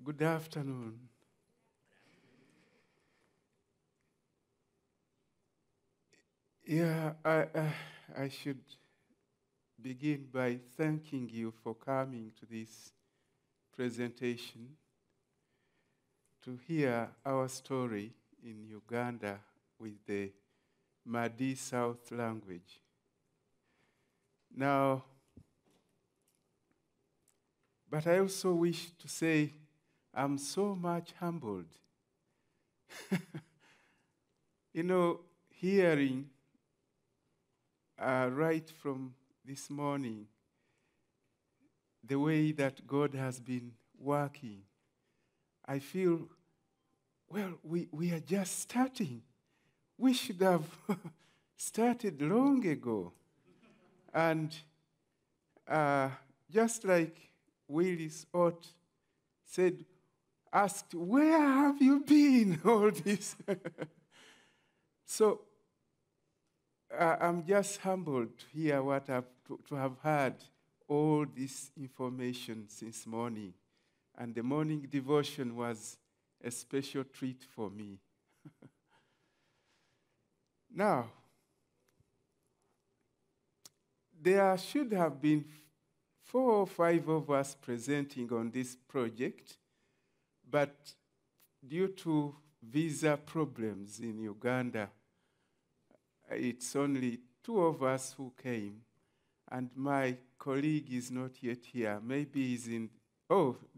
Good afternoon. Yeah, I should begin by thanking you for coming to this presentation to hear our story in Uganda with the Madi South language. Now, but I also wish to say I'm so much humbled. You know, hearing right from this morning the way that God has been working, I feel, well, we are just starting. We should have started long ago. And just like Willis Ott said, asked, where have you been all this? So I'm just humbled to hear what to have heard all this information since morning. And the morning devotion was a special treat for me. Now, there should have been 4 or 5 of us presenting on this project, but due to visa problems in Uganda, it's only 2 of us who came, and my colleague is not yet here. Maybe he's in,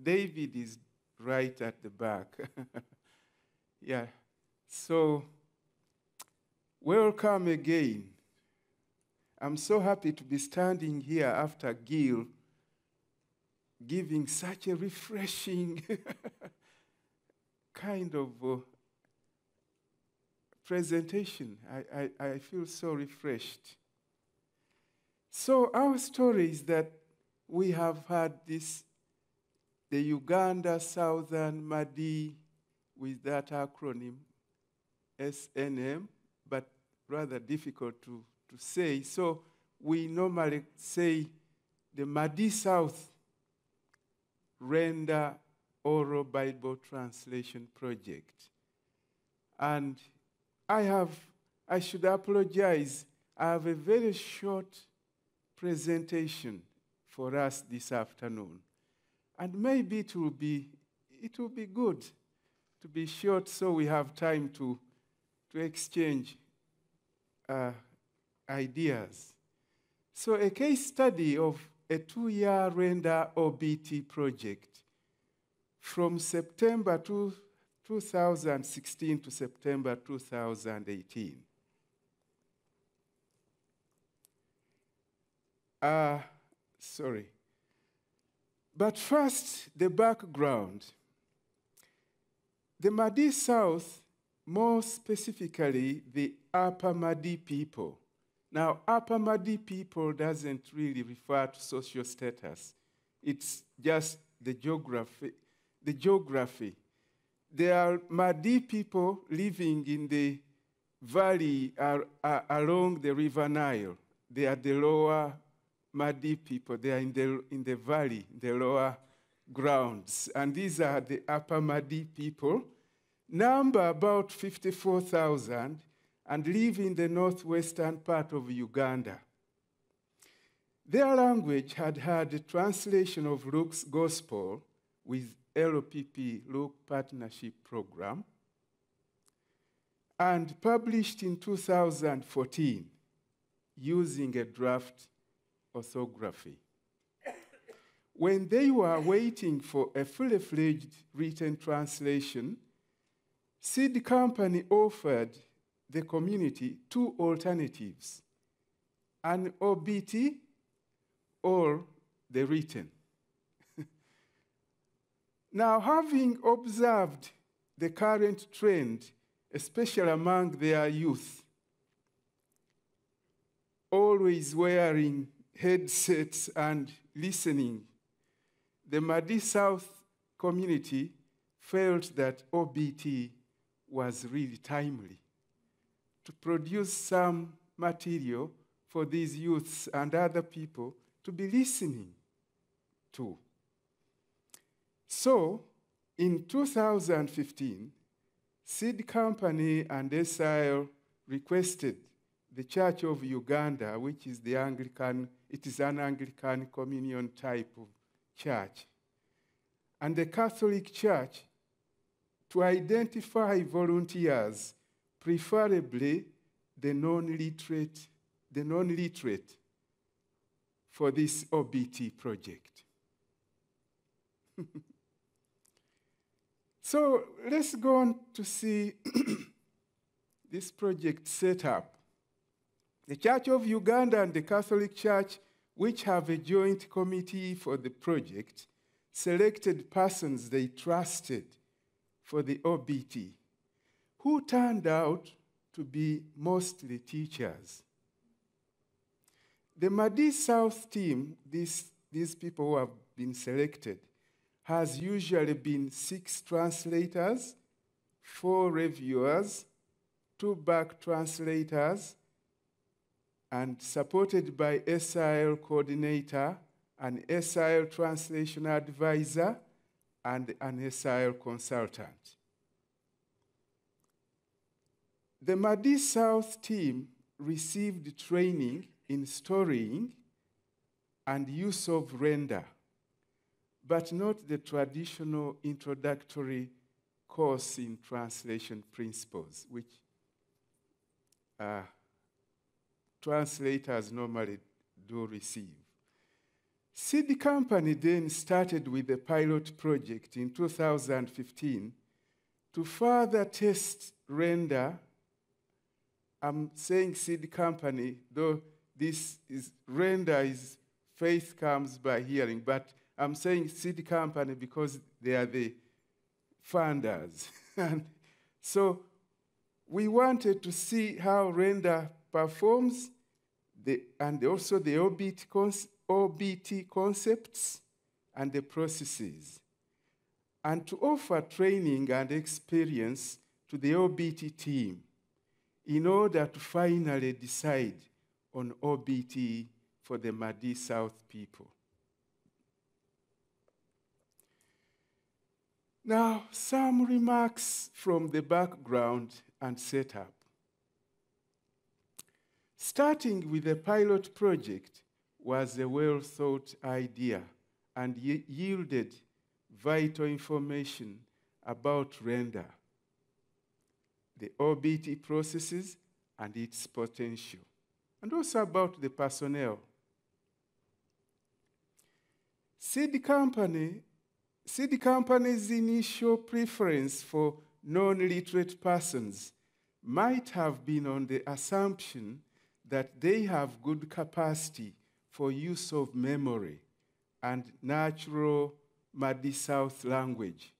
David is right at the back. Yeah, so welcome again. I'm so happy to be standing here after Gil giving such a refreshing kind of presentation. I feel so refreshed. So our story is that we have had the Uganda Southern Madi with that acronym, SNM, but rather difficult to say. So we normally say the Madi South Render Oral Bible Translation Project. And I should apologize. I have a very short presentation for us this afternoon. And maybe it will be good to be short so we have time to exchange ideas. So a case study of a 2-year Render OBT project from September 2016 to September 2018. But first, the background. The Madi South, more specifically, the Upper Madi people. Now, Upper Madi people doesn't really refer to social status. It's just the geography. There are Madi people living in the valley along the River Nile. They are the lower Madi people. They are in the valley, the lower grounds. And these are the Upper Madi people, number about 54,000, and live in the northwestern part of Uganda. Their language had had a translation of Luke's Gospel with LPP, Luke Partnership Program, and published in 2014 using a draft orthography. When they were waiting for a fully fledged written translation, Seed Company offered the community 2 alternatives, an OBT or the written. Now, having observed the current trend, especially among their youth, always wearing headsets and listening, the Madi South community felt that OBT was really timely to produce some material for these youths and other people to be listening to. So In 2015, Seed Company and SIL requested the Church of Uganda, which is the Anglican, it is an Anglican communion type of church, and the Catholic Church to identify volunteers, preferably the non-literate, for this OBT project. So let's go on to see this project set up. The Church of Uganda and the Catholic Church, which have a joint committee for the project, selected persons they trusted for the OBT, who turned out to be mostly teachers. The Madi South team, these people who have been selected, has usually been 6 translators, 4 reviewers, 2 back translators, and supported by SIL coordinator, an SIL translation advisor, and an SIL consultant. The Madi South team received training in storying and use of render, but not the traditional introductory course in translation principles, which translators normally do receive. Seed Company then started with a pilot project in 2015 to further test render. I'm saying Seed Company, though this is render is faith comes by hearing, but I'm saying Seed Company because they are the funders. And so we wanted to see how render performs and also the OBT concepts and the processes, and to offer training and experience to the OBT team in order to finally decide on OBT for the Madi South people. Now, some remarks from the background and setup. Starting with the pilot project was a well-thought idea and yielded vital information about render, the OBT processes and its potential, and also about the personnel. Seed Company's initial preference for non-literate persons might have been on the assumption that they have good capacity for use of memory and natural Madi South language.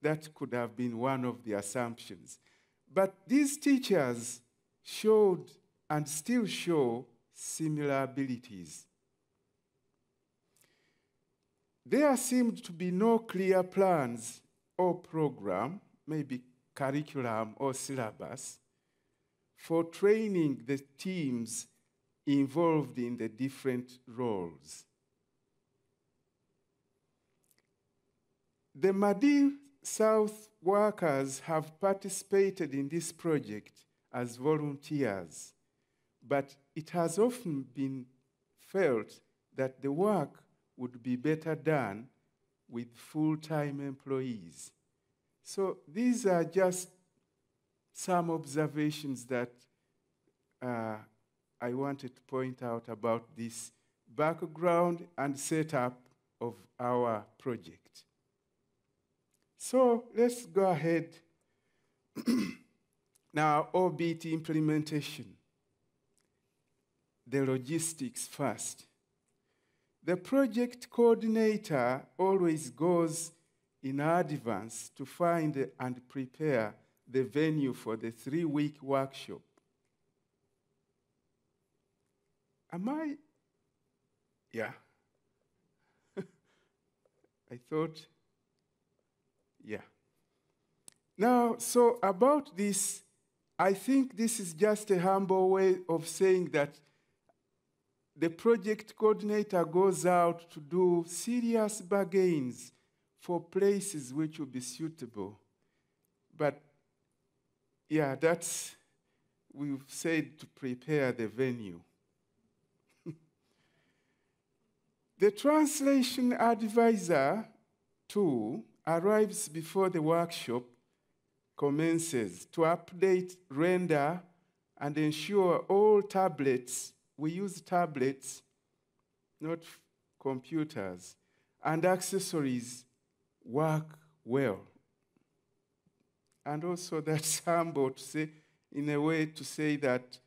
That could have been one of the assumptions. But these teachers showed and still show similar abilities. There seemed to be no clear plans or program, maybe curriculum or syllabus, for training the teams involved in the different roles. The Madi South workers have participated in this project as volunteers, but it has often been felt that the work would be better done with full-time employees. So these are just some observations that I wanted to point out about this background and setup of our project. So let's go ahead. Now, OBT implementation. The logistics first. The project coordinator always goes in advance to find and prepare the venue for the 3-week workshop. Am I? Yeah. I thought, yeah. Now, so about this, I think this is just a humble way of saying that the project coordinator goes out to do serious bargains for places which will be suitable. But yeah, we've said to prepare the venue. The translation advisor tool arrives before the workshop commences to update, render, and ensure all tablets, we use tablets, not computers, and accessories work well. And also that's humble to say, in a way to say that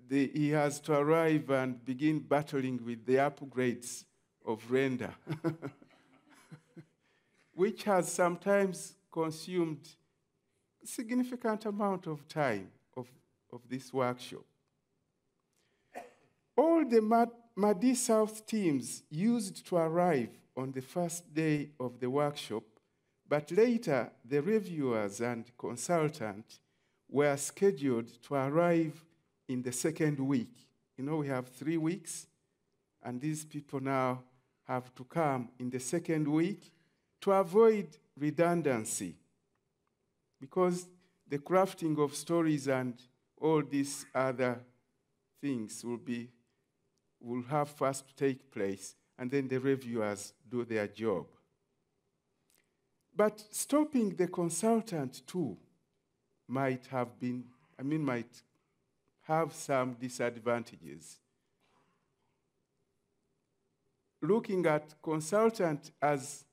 he has to arrive and begin battling with the upgrades of render, which has sometimes consumed a significant amount of time of this workshop. All the Madi South teams used to arrive on the first day of the workshop, but later the reviewers and consultant were scheduled to arrive in the second week. You know, we have 3 weeks, and these people now have to come in the second week to avoid redundancy, because the crafting of stories and all these other things will have first to take place, and then the reviewers do their job. But stopping the consultant too might have some disadvantages. Looking at consultant as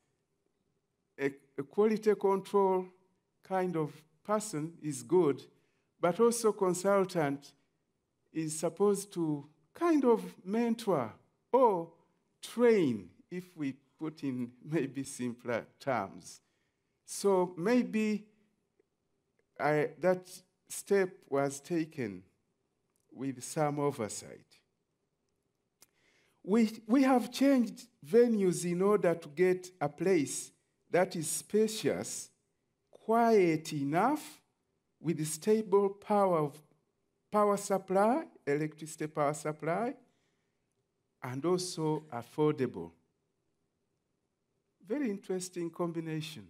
a quality control kind of person is good, but also consultant is supposed to kind of mentor or train, if we put in maybe simpler terms. So maybe that step was taken with some oversight. We have changed venues in order to get a place that is spacious, quiet enough, with stable power supply, electricity power supply, and also affordable. Very interesting combination.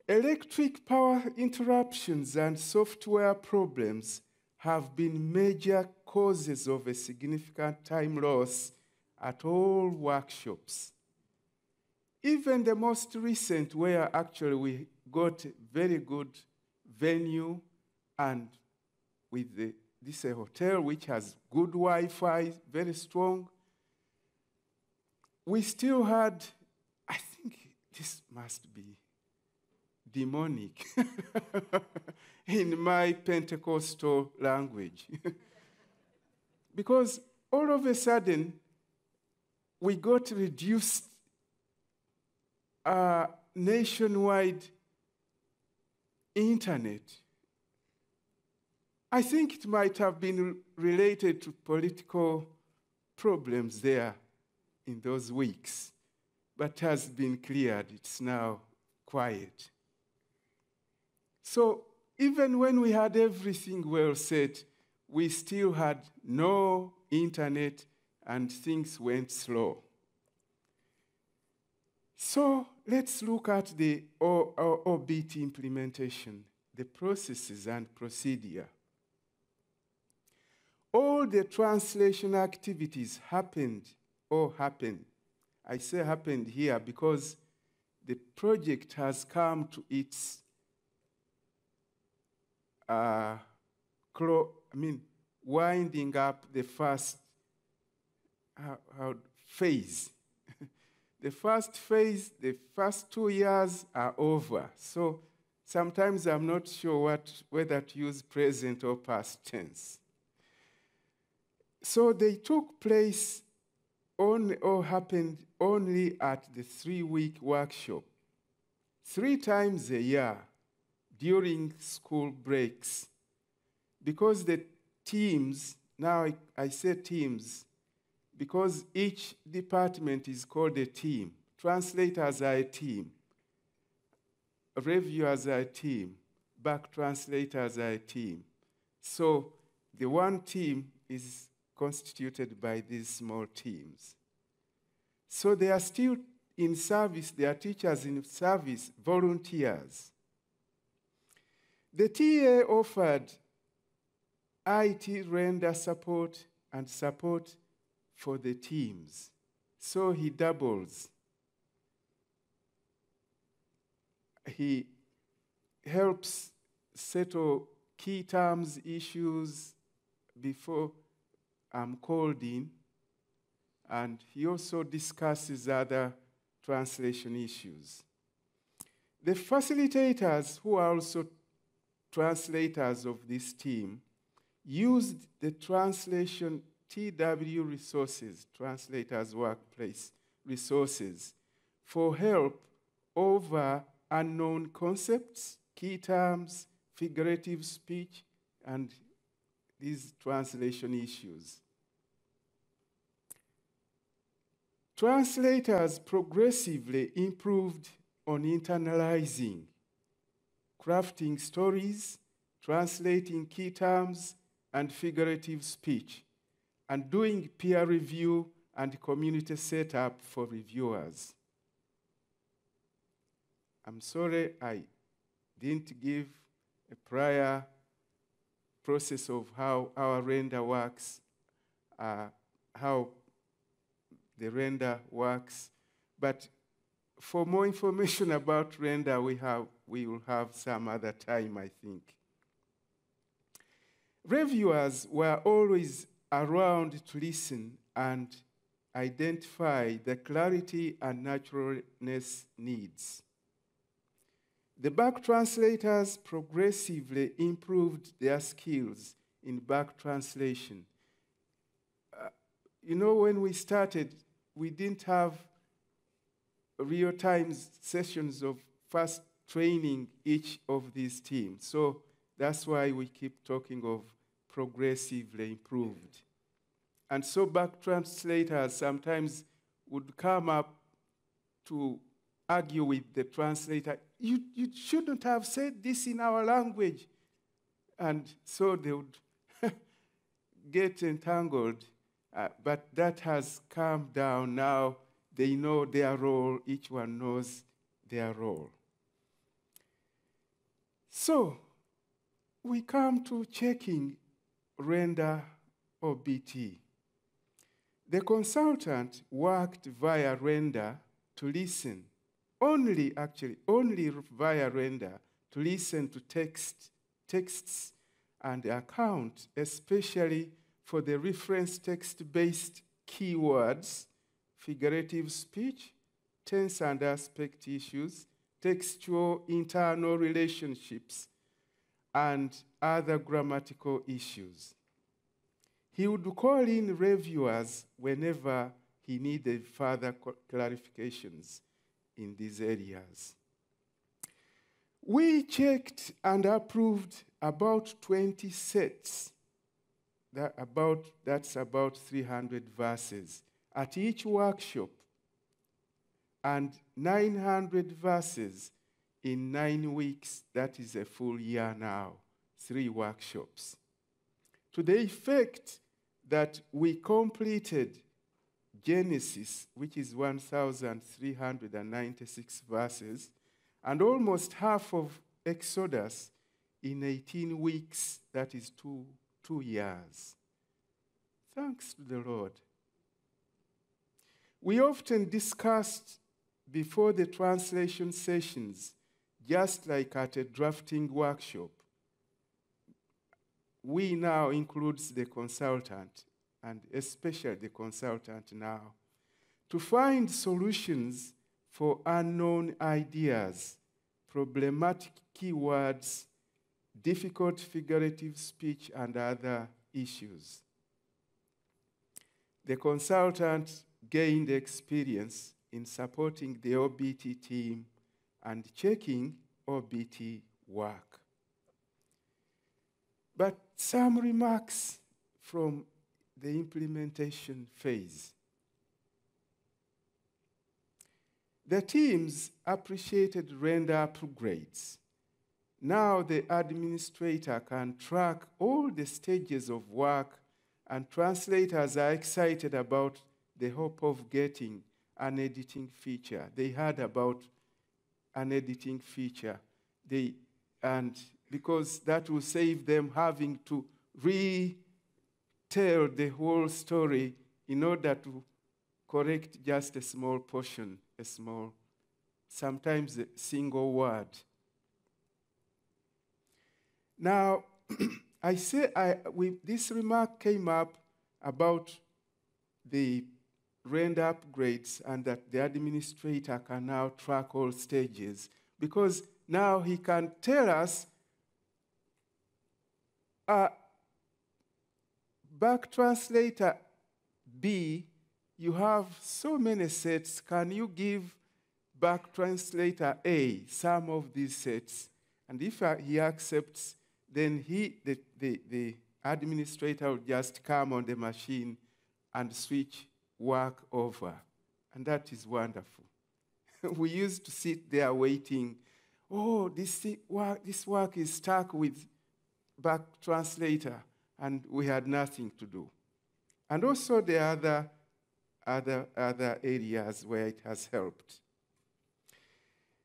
Electric power interruptions and software problems have been major causes of a significant time loss at all workshops. Even the most recent, where actually we got a very good venue, and with this hotel which has good Wi-Fi, very strong, we still had, I think this must be demonic in my Pentecostal language. Because all of a sudden, we got reduced nationwide internet. I think it might have been related to political problems there in those weeks, but has been cleared. It's now quiet. So even when we had everything well set, we still had no internet and things went slow. So let's look at the OBT implementation, the processes and procedure. All the translation activities happened. I say happened here because the project has come to its winding up the first phase. The first phase, the first 2 years are over. So sometimes I'm not sure whether to use present or past tense. So they took place happened only at the 3-week workshop, 3 times a year during school breaks. Because the teams, now I say teams, because each department is called a team. Translators are a team. Reviewers are a team. Back translators are a team. So the one team is constituted by these small teams. So they are still in service, they are teachers in service, volunteers. The TA offered IT render support and support for the teams. So he doubles. He helps settle key terms issues before I'm called in, and he also discusses other translation issues. The facilitators, who are also translators of this team, used the translation TW resources, Translators Workplace resources, for help over unknown concepts, key terms, figurative speech, and these translation issues. Translators progressively improved on internalizing, crafting stories, translating key terms and figurative speech, and doing peer review and community setup for reviewers. I'm sorry I didn't give a prior process of how our render works, how the render works. But for more information about render, we will have some other time, I think. Reviewers were always around to listen and identify the clarity and naturalness needs. The back translators progressively improved their skills in back translation. When we started, we didn't have real-time sessions of first training each of these teams. So that's why we keep talking of progressively improved. And so back translators sometimes would come up to argue with the translator, you shouldn't have said this in our language. And so they would get entangled. But that has calmed down. Now they know their role. Each one knows their role. So we come to checking render OBT. The consultant worked via render to listen, only via render to listen to texts and account, especially for the reference text-based keywords, figurative speech, tense and aspect issues, textual internal relationships, and other grammatical issues. He would call in reviewers whenever he needed further clarifications in these areas. We checked and approved about 20 sets. That's about 300 verses at each workshop, and 900 verses in 9 weeks. That is a full year now, 3 workshops. To the effect that we completed Genesis, which is 1,396 verses, and almost half of Exodus in 18 weeks, that is 2 years. Thanks to the Lord. We often discussed before the translation sessions, just like at a drafting workshop. We now includes the consultant, and especially the consultant now, to find solutions for unknown ideas, problematic keywords, difficult figurative speech, and other issues. The consultant gained experience in supporting the OBT team and checking OBT work. But some remarks from the implementation phase. The teams appreciated render upgrades. Now the administrator can track all the stages of work, and translators are excited about the hope of getting an editing feature. They heard about an editing feature. And because that will save them having to retell the whole story in order to correct just a small portion, sometimes a single word. Now, this remark came up about the render upgrades and that the administrator can now track all stages, because now he can tell us, back translator B, you have so many sets. Can you give back translator A some of these sets? And if he accepts, then the administrator will just come on the machine and switch work over. And that is wonderful. We used to sit there waiting. Oh, this work is stuck with back translator, and we had nothing to do. And also the other areas where it has helped.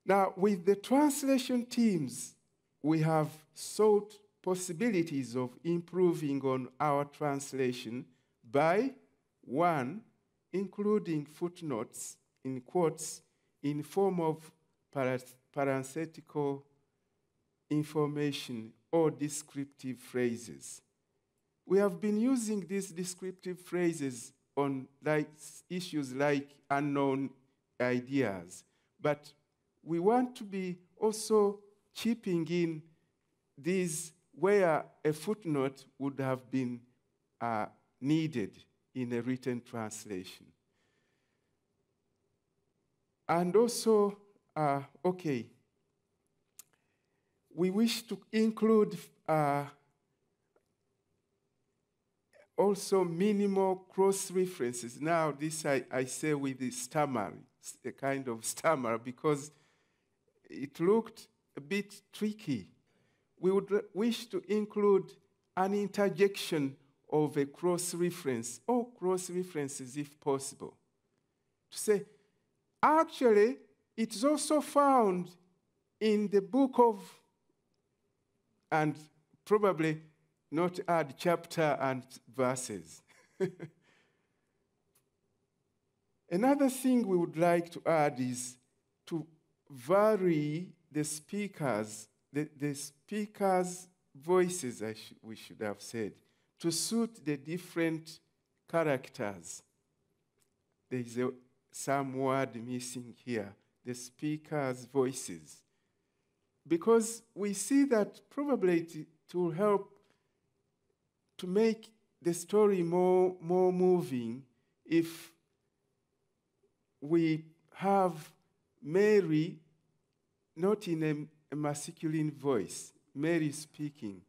Now, with the translation teams, we have sought possibilities of improving on our translation by, one, including footnotes in quotes in form of parenthetical information or descriptive phrases. We have been using these descriptive phrases on issues like unknown ideas, but we want to be also chipping in these where a footnote would have been needed in a written translation. And also, we wish to include also minimal cross-references. Now, this I say with the stammer, a kind of stammer, because it looked a bit tricky. We would wish to include an interjection of a cross-reference, or cross-references if possible. To say, actually, it's also found in the book of, and probably not add chapter and verses. Another thing we would like to add is to vary the speakers, the speakers' voices, we should have said, to suit the different characters. There is some word missing here, the speakers' voices. Because we see that probably it will help to make the story more moving if we have Mary not in a masculine voice, Mary speaking.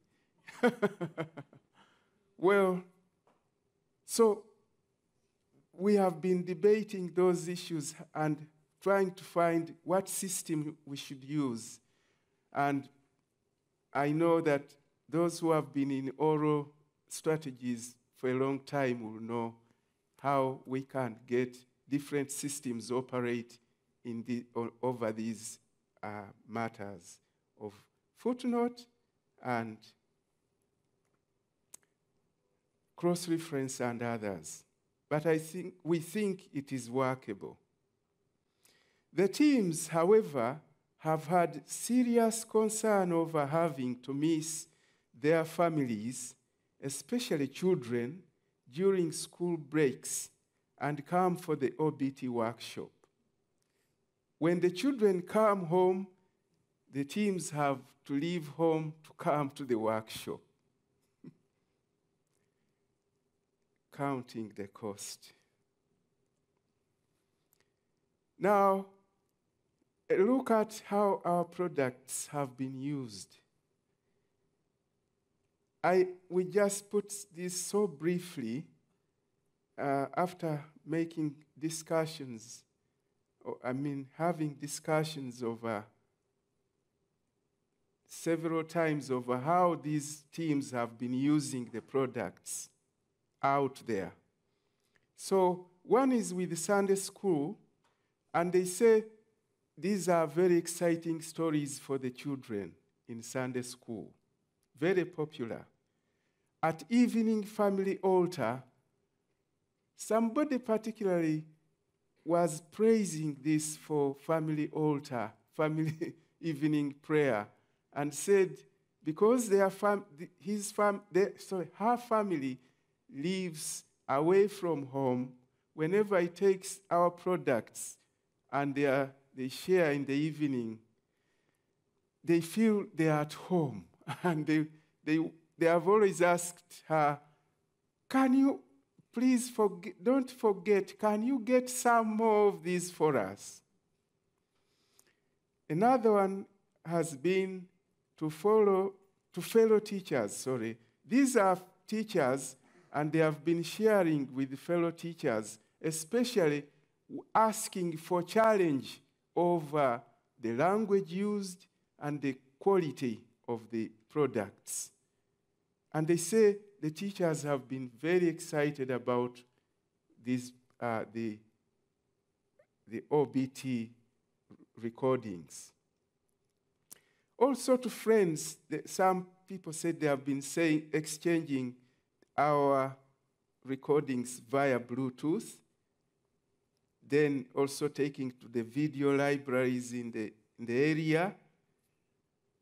Well, so we have been debating those issues and trying to find what system we should use. And I know that those who have been in oral strategies for a long time will know how we can get different systems operate over these matters of footnote and cross-reference and others. But we think it is workable. The teams, however, have had serious concern over having to miss their families, especially children, during school breaks and come for the OBT workshop. When the children come home, the teams have to leave home to come to the workshop, counting the cost. Now, a look at how our products have been used. We just put this so briefly after making discussions, having discussions over several times over how these teams have been using the products out there. So one is with Sunday school, And they say these are very exciting stories for the children in Sunday school, very popular. At evening family altar, somebody particularly was praising this for family altar, family evening prayer, and said because her family lives away from home, whenever he takes our products and they share in the evening, they feel they are at home. And they have always asked her, can you please don't forget, can you get some more of these for us? Another one has been to fellow teachers, These are teachers, and they have been sharing with fellow teachers, especially asking for challenge over the language used and the quality of the products. And they say the teachers have been very excited about these, the OBT recordings. Also to friends, some people said they have been exchanging our recordings via Bluetooth, then also taking to the video libraries in the area.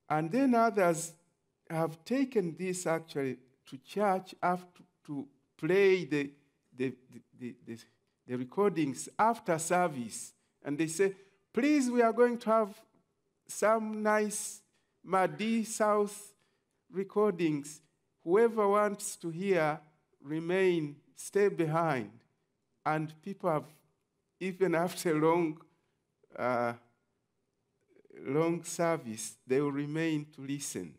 And then others have taken this actually to church to play the recordings after service. And they say, please, we are going to have some nice Madi South recordings. Whoever wants to hear, stay behind. And people have, even after long service, they will remain to listen.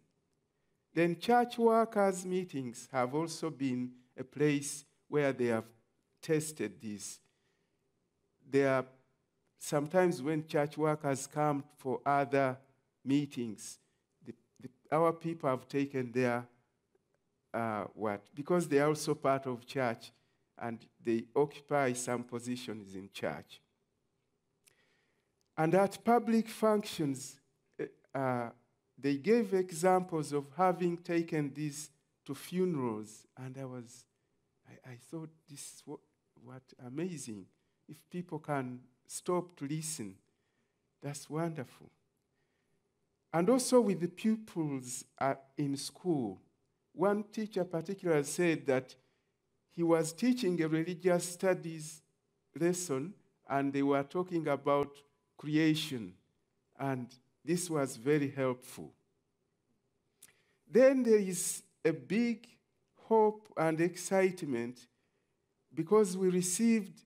Then church workers' meetings have also been a place where they have tested this. There are sometimes when church workers come for other meetings, our people have taken their because they are also part of church and they occupy some positions in church. And at public functions, they gave examples of having taken this to funerals, and I thought this is what amazing. If people can stop to listen, that's wonderful. And also with the pupils in school, one teacher particularly said that he was teaching a religious studies lesson, and they were talking about creation, and this was very helpful. Then there is a big hope and excitement because we received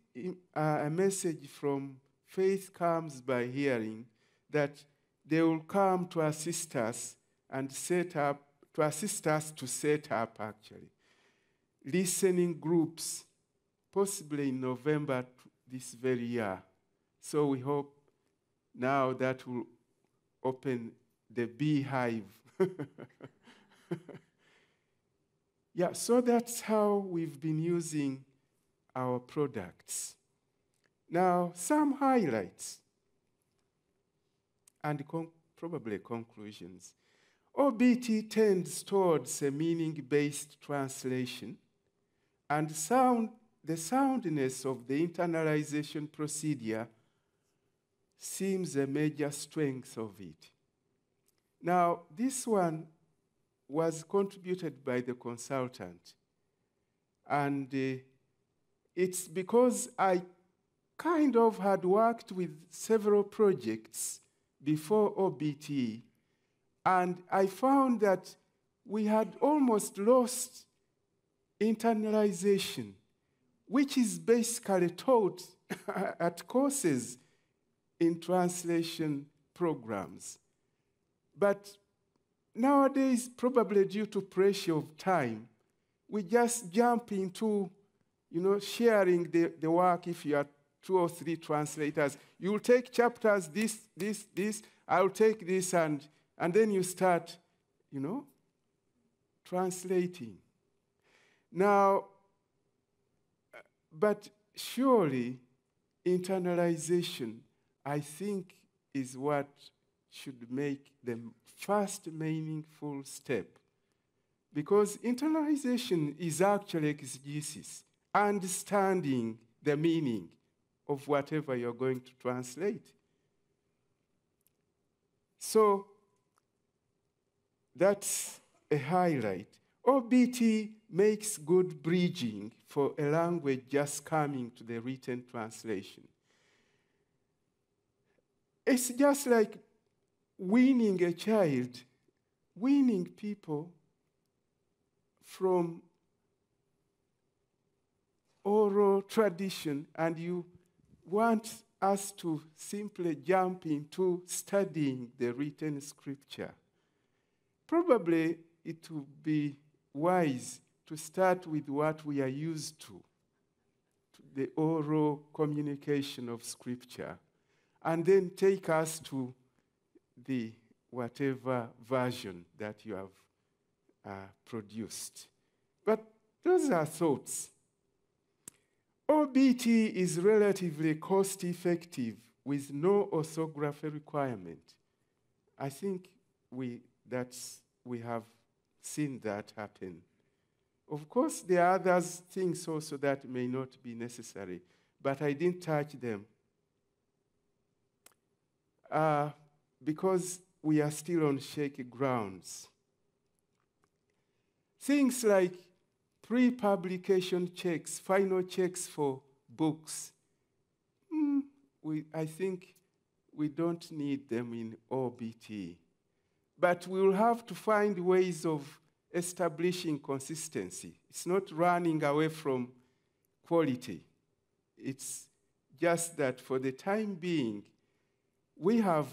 a message from Faith Comes by Hearing that they will come to assist us and set up actually listening groups, possibly in November this very year. So we hope now that will open the beehive. Yeah, so that's how we've been using our products. Now, some highlights and probably conclusions. OBT tends towards a meaning-based translation, and the soundness of the internalization procedure seems a major strength of it. Now, this one was contributed by the consultant, and it's because I kind of had worked with several projects before OBT, and I found that we had almost lost internalization, which is basically taught at courses in translation programs. But nowadays, probably due to pressure of time, we just jump into, sharing the work. If you are 2 or 3 translators, you'll take chapters, this, I'll take this, and then you start, translating. Now, but surely internalization I think is what should make the first meaningful step. Because internalization is actually exegesis, understanding the meaning of whatever you're going to translate. So that's a highlight. OBT makes good bridging for a language just coming to the written translation. It's just like weaning a child, weaning people from oral tradition, and you want us to simply jump into studying the written scripture. Probably it would be wise to start with what we are used to the oral communication of scripture, and then take us to the whatever version that you have produced. But those are thoughts. OBT is relatively cost-effective with no orthography requirement. I think we have seen that happen. Of course, there are other things also that may not be necessary, but I didn't touch them because we are still on shaky grounds. Things like pre-publication checks, final checks for books, I think we don't need them in OBT. But we will have to find ways of establishing consistency. It's not running away from quality. It's just that for the time being, we have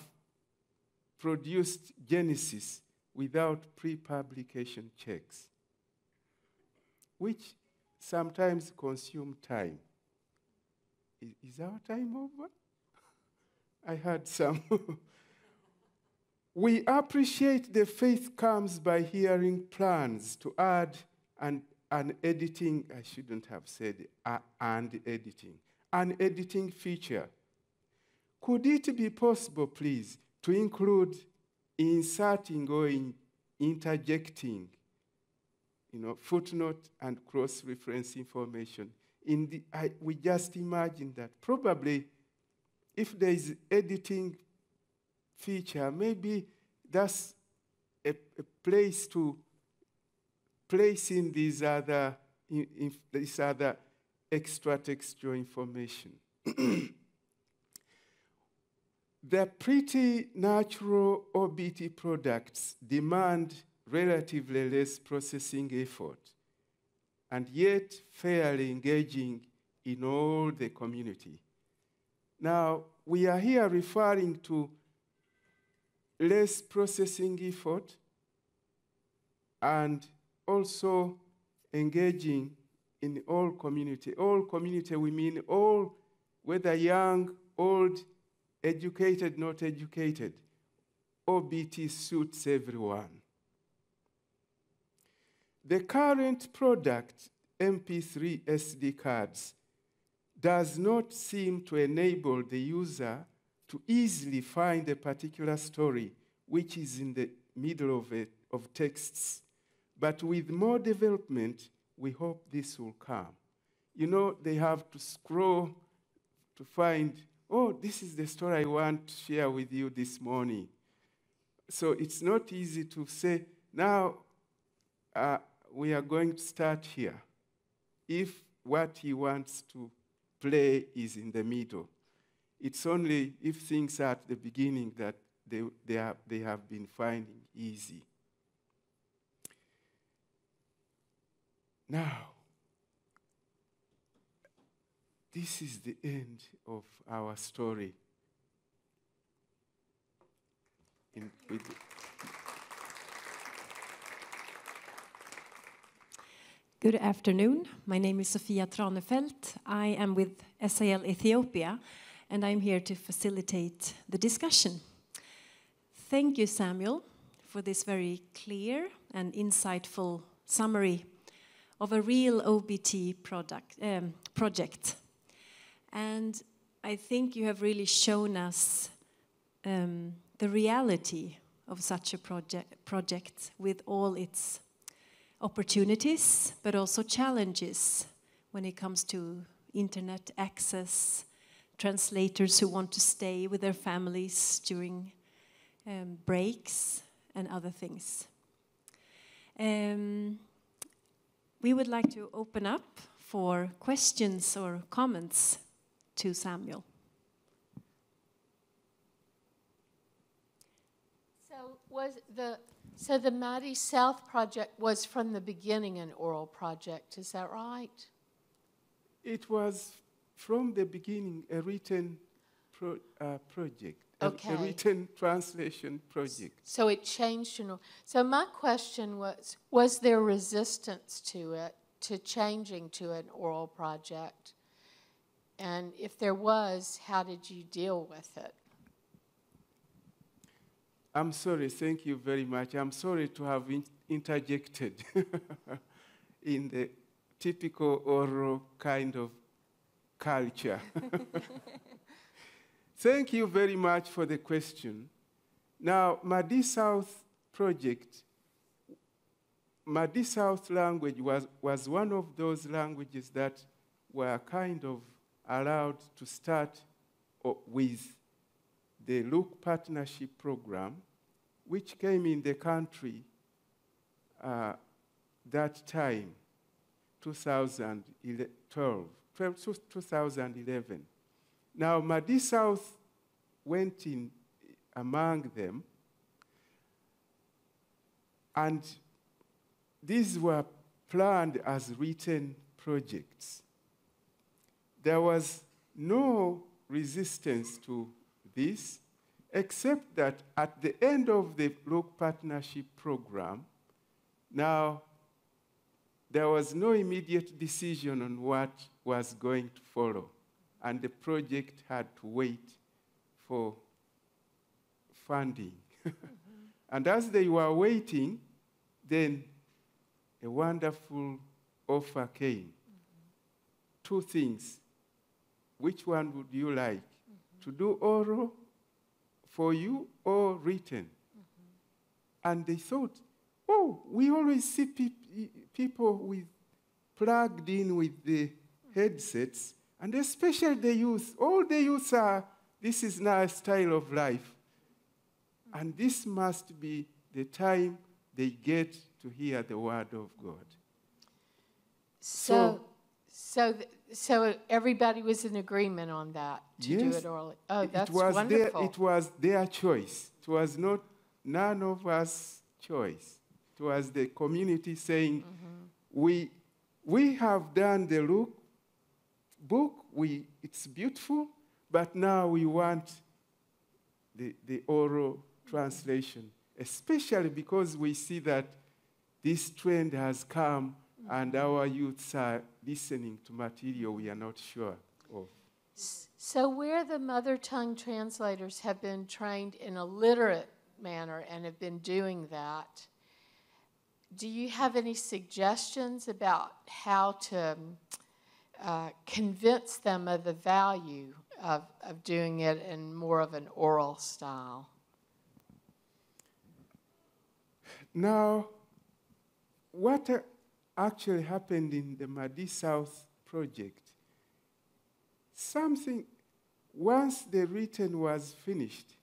produced Genesis without pre-publication checks, which sometimes consume time. Is our time over? I had some. We appreciate the faith comes by hearing plans to add an editing, I shouldn't have said and editing, an editing feature. Could it be possible, please, to include inserting or interjecting, footnote and cross-reference information? We just imagine that probably if there is editing feature, maybe that's a place to place in these other extra textual information. The pretty natural OBT products demand relatively less processing effort, and yet fairly engaging in all the community. Now, we are here referring to less processing effort and also engaging in all community. All community, we mean all, whether young, old, educated, not educated. OBT suits everyone. The current product, MP3 SD cards, does not seem to enable the user to easily find a particular story which is in the middle of texts. But with more development, we hope this will come. They have to scroll to find, oh, this is the story I want to share with you this morning. So it's not easy to say, now we are going to start here, if what he wants to play is in the middle. It's only if things are at the beginning that they have been finding easy. Now, this is the end of our story. Good afternoon. My name is Sofia Tranefelt. I am with SIL Ethiopia, and I'm here to facilitate the discussion. Thank you, Samuel, for this very clear and insightful summary of a real OBT project. And I think you have really shown us the reality of such a project with all its opportunities, but also challenges when it comes to internet access, translators who want to stay with their families during breaks and other things. We would like to open up for questions or comments to Samuel. So the Madi South project was from the beginning an oral project, is that right? It was from the beginning a written project, Okay. a written translation project. So it changed to no. So my question was there resistance to it, to changing to an oral project? And if there was, how did you deal with it? I'm sorry, thank you very much. I'm sorry to have interjected in the typical oral kind of culture. Thank you very much for the question. Now, Madi South project, Madi South language was one of those languages that were kind of allowed to start with the Look Partnership Program, which came in the country that time, 2011. Now, Madi South went in among them, and these were planned as written projects. There was no resistance to this, except that at the end of the Look Partnership Program, now there was no immediate decision on what was going to follow, and the project had to wait for funding. And as they were waiting, then a wonderful offer came. Two things. Which one would you like? To do oral for you or written? And they thought, oh, we always see people plugged in with the headsets, and especially the youth. All the youth are, this is now a style of life. And this must be the time they get to hear the word of God. So everybody was in agreement on that, to do it orally. Oh, that's wonderful. It was their choice. It was not none of us' choice. It was the community saying, we have done the book, it's beautiful, but now we want the oral translation, especially because we see that this trend has come and our youths are listening to material we are not sure of. So where the mother tongue translators have been trained in a literate manner and have been doing that, do you have any suggestions about how to convince them of the value of doing it in more of an oral style? Now, what actually happened in the Madi South project, once the written was finished,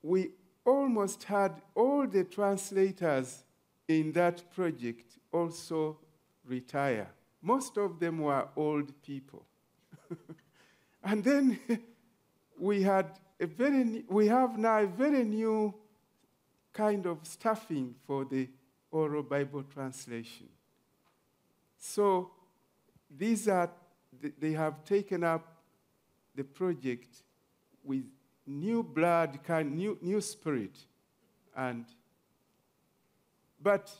we almost had all the translators in that project also retire. Most of them were old people. And then we have now a very new kind of staffing for the oral Bible translation. So they have taken up the project with new blood, new spirit. But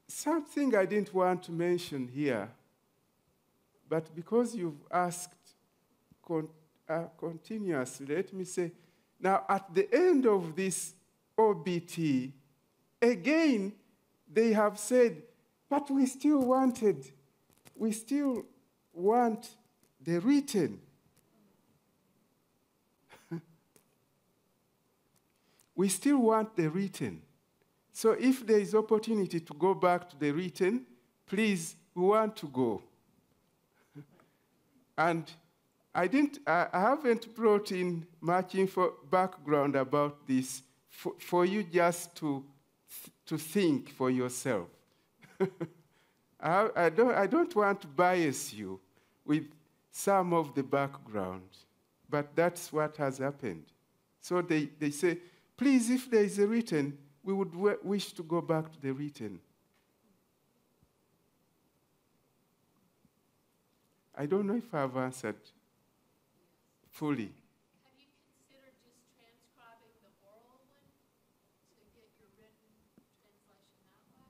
something I didn't want to mention here, but because you've asked continuously, let me say, now at the end of this OBT, again, they have said, but we still want the written. we still want the written. So if there is opportunity to go back to the written, please, we want to go. And I haven't brought in much background about this for you just to think for yourself. I don't want to bias you with some of the background, but that's what has happened. So they say, please, if there is a written, we would wish to go back to the written. I don't know if I've answered fully. Have you considered just transcribing the oral one to get your written translation that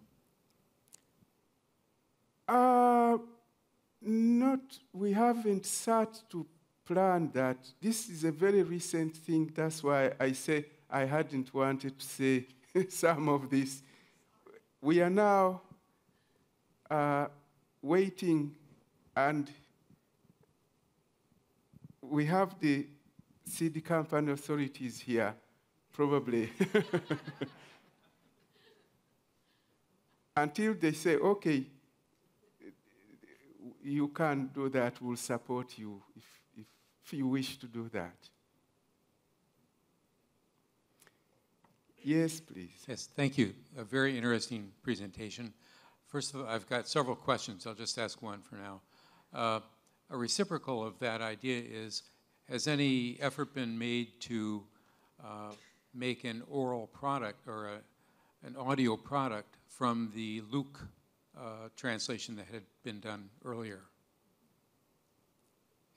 way? We haven't sat to plan that. This is a very recent thing. That's why I say I hadn't wanted to say some of this. We are now waiting, and we have the CD company authorities here, probably. Until they say, okay, you can do that, we'll support you if you wish to do that. Yes, please. Yes, thank you. A very interesting presentation. First of all, I've got several questions. I'll just ask one for now. A reciprocal of that idea is, has any effort been made to make an oral product or an audio product from the Luke translation that had been done earlier?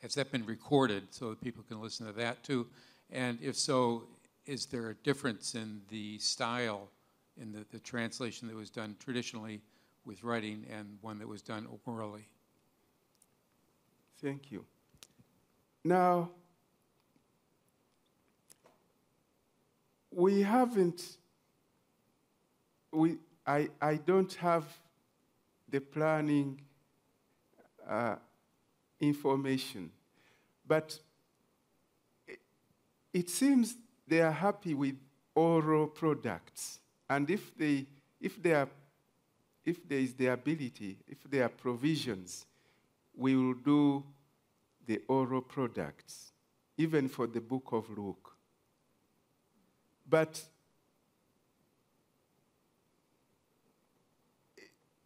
Has that been recorded so that people can listen to that too? And if so, is there a difference in the style in the translation that was done traditionally with writing and one that was done orally? Thank you. Now, we haven't, I don't have the planning information, but it seems they are happy with oral products, and if there is the ability, if there are provisions, we will do the oral products, even for the book of Luke. But,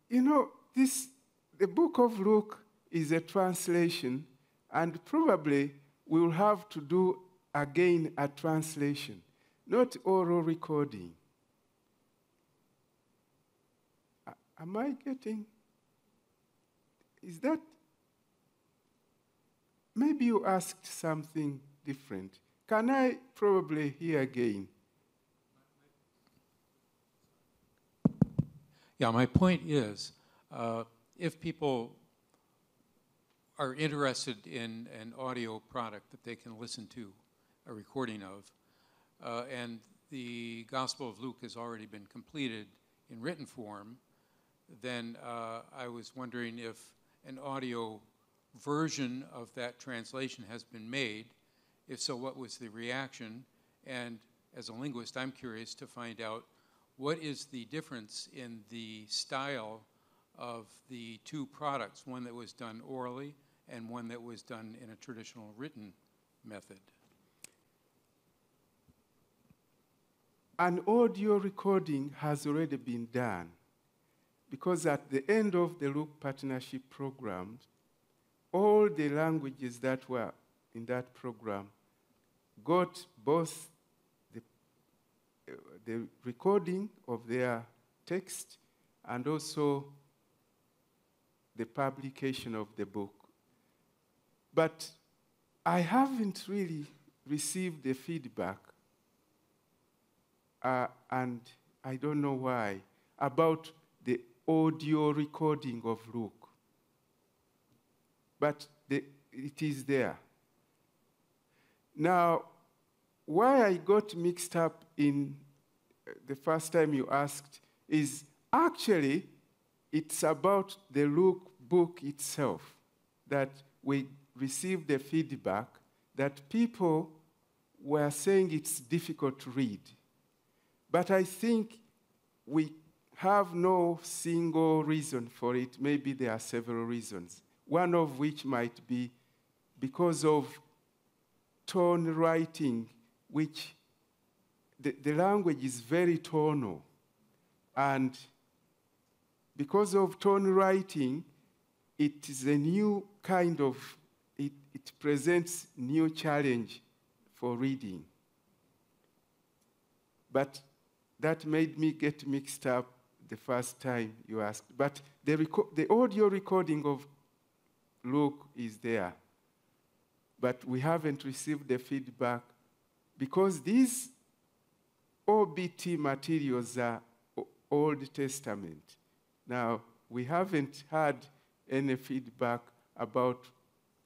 you know, the book of Luke is a translation, and probably we will have to do again a translation, not oral recording. Am I getting? Is that? Maybe you asked something different. Can I probably hear again? Yeah, my point is, if people are interested in an audio product that they can listen to a recording of, and the Gospel of Luke has already been completed in written form, then I was wondering if an audio version of that translation has been made. If so, what was the reaction? And as a linguist, I'm curious to find out what is the difference in the style of the two products, one that was done orally and one that was done in a traditional written method. An audio recording has already been done, because at the end of the Luke Partnership Program, all the languages that were in that program got both the recording of their text and also the publication of the book. But I haven't really received the feedback, and I don't know why, about the audio recording of Luke. But it is there. Now, why I got mixed up in the first time you asked is actually it's about the Luke book itself that we received the feedback that people were saying it's difficult to read. But I think we have no single reason for it. Maybe there are several reasons. One of which might be because of tone writing, which the language is very tonal. And because of tone writing, it is a new kind of, it presents new challenge for reading. But that made me get mixed up the first time you asked. But the audio recording of Luke is there. But we haven't received the feedback because these OBT materials are Old Testament. Now, we haven't had any feedback about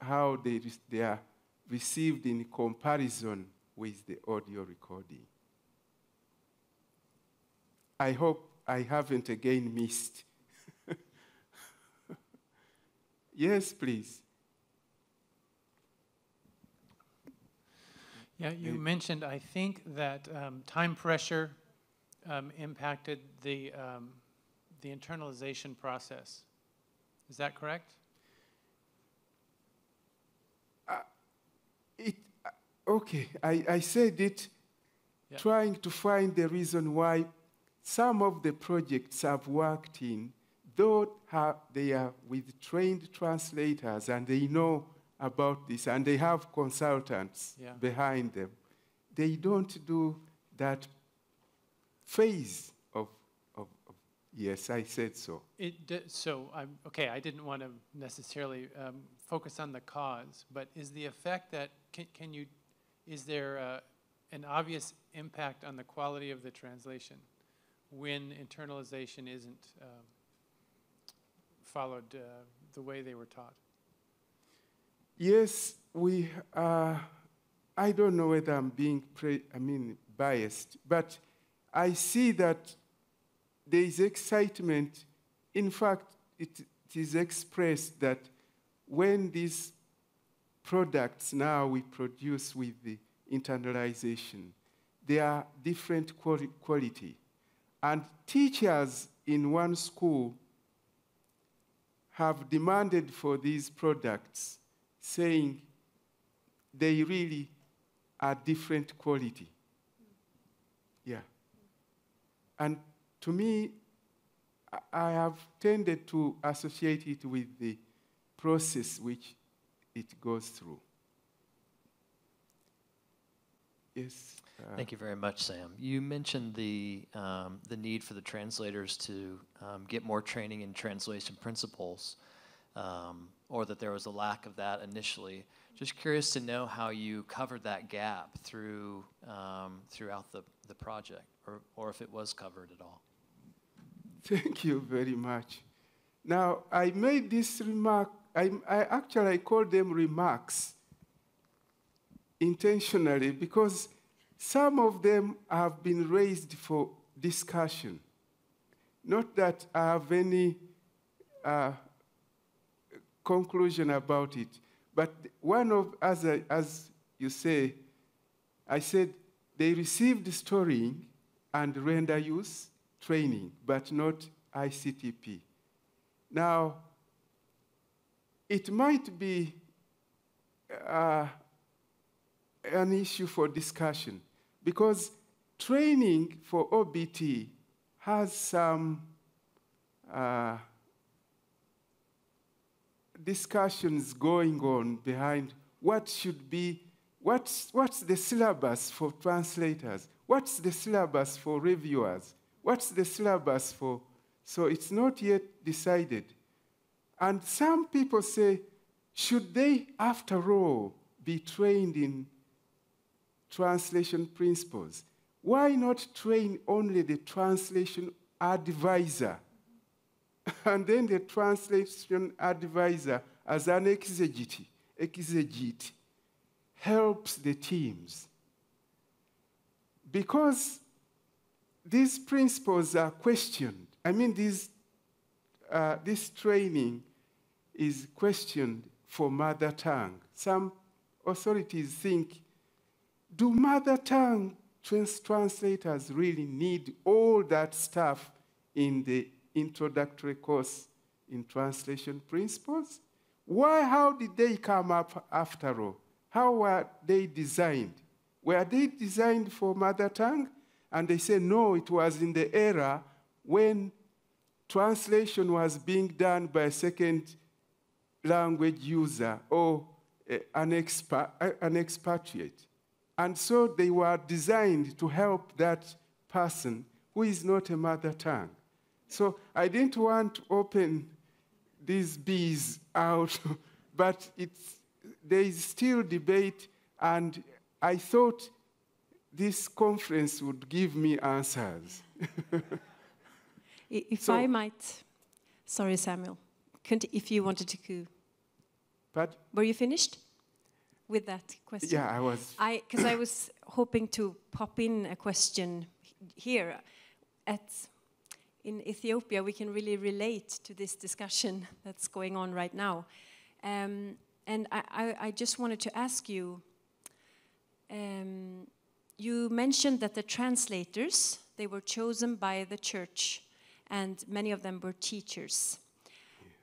how they are received in comparison with the audio recording. I hope I haven't again missed. Yes, please. Yeah, you mentioned, I think, that time pressure impacted the internalization process. Is that correct? Okay, I said it, yeah. Trying to find the reason why some of the projects I've worked in, though they are with trained translators and they know about this and they have consultants behind them, they don't do that phase of yes, I said so. Okay, I didn't want to necessarily focus on the cause, but is the effect that, is there an obvious impact on the quality of the translation when internalization isn't followed the way they were taught? Yes, I don't know whether I'm being biased, but I see that there is excitement. In fact, it is expressed that when these products now we produce with the internalization, they are different quality. And teachers in one school have demanded for these products, saying they really are different quality. Yeah. And to me, I have tended to associate it with the process which it goes through. Yes. Thank you very much, Sam. You mentioned the need for the translators to get more training in translation principles, or that there was a lack of that initially. Just curious to know how you covered that gap throughout the project, or if it was covered at all. Thank you very much. Now, I made this remark, I call them remarks intentionally because some of them have been raised for discussion. Not that I have any conclusion about it, but one of, as you say, I said they received storying and render use training, but not ICTP. Now, it might be an issue for discussion because training for OBT has some discussions going on behind what should be, what's the syllabus for translators, what's the syllabus for reviewers, what's the syllabus for, so it's not yet decided. And some people say, should they, after all, be trained in translation principles? Why not train only the translation advisor? And then the translation advisor, as an exegete, helps the teams. Because these principles are questioned. This training is questioned for mother tongue. Some authorities think, do mother tongue translators really need all that stuff in the introductory course in translation principles? Why, how did they come up after all? How were they designed? Were they designed for mother tongue? And they say, no, it was in the era when translation was being done by a second language user or an expatriate. And so they were designed to help that person who is not a mother tongue. So I didn't want to open these bees out, but there is still debate, and I thought this conference would give me answers. If I might, sorry, Samuel, if you wanted to, but were you finished with that question? Yeah, I was. Because I was hoping to pop in a question here. In Ethiopia, we can really relate to this discussion that's going on right now. And I just wanted to ask you, you mentioned that the translators, they were chosen by the church, and many of them were teachers.